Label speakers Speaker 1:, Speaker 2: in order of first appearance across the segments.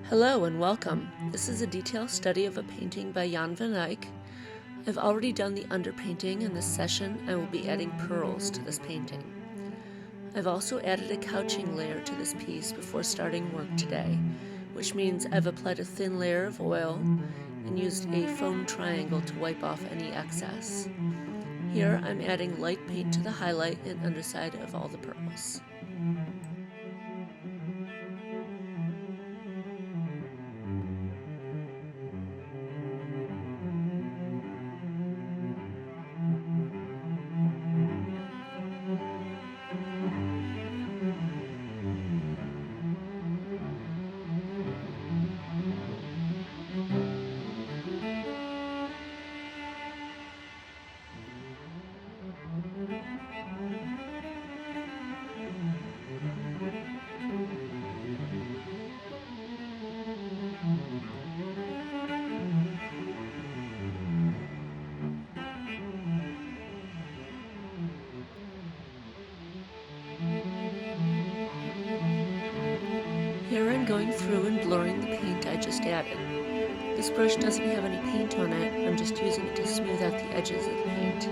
Speaker 1: Hello and welcome. This is a detailed study of a painting by Jan van Eyck. I've already done the underpainting. In this session I will be adding pearls to this painting. I've also added a couching layer to this piece before starting work today, which means I've applied a thin layer of oil and used a foam triangle to wipe off any excess. Here I'm adding light paint to the highlight and underside of all the pearls. Here I'm going through and blurring the paint I just added. This brush doesn't have any paint on it, I'm just using it to smooth out the edges of the paint.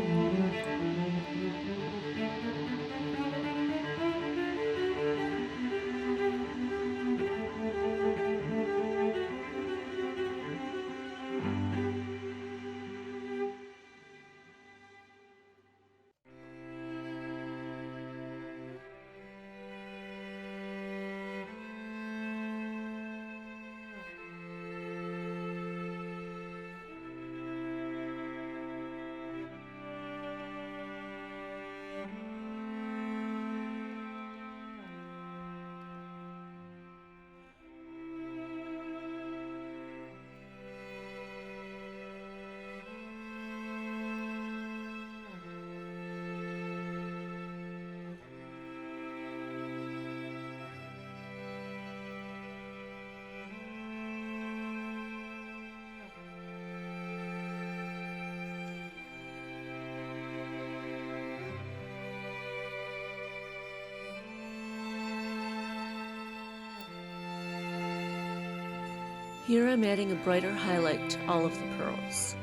Speaker 1: Here I'm adding a brighter highlight to all of the pearls.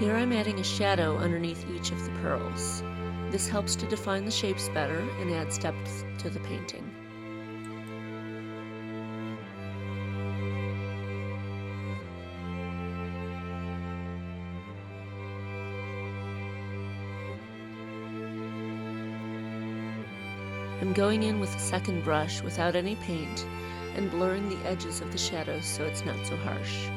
Speaker 1: Here I'm adding a shadow underneath each of the pearls. This helps to define the shapes better and adds depth to the painting. I'm going in with a second brush without any paint and blurring the edges of the shadows so it's not so harsh.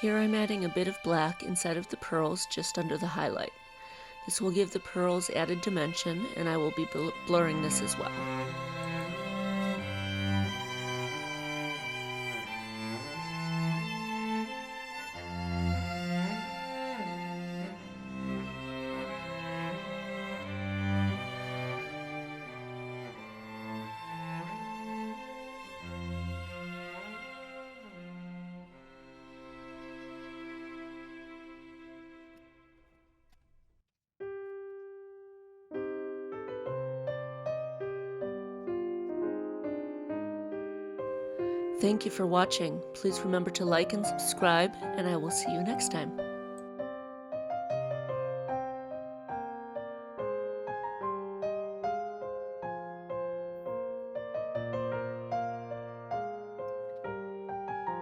Speaker 1: Here I'm adding a bit of black inside of the pearls just under the highlight. This will give the pearls added dimension, and I will be blurring this as well. Thank you for watching. Please remember to like and subscribe, and I will see you next time.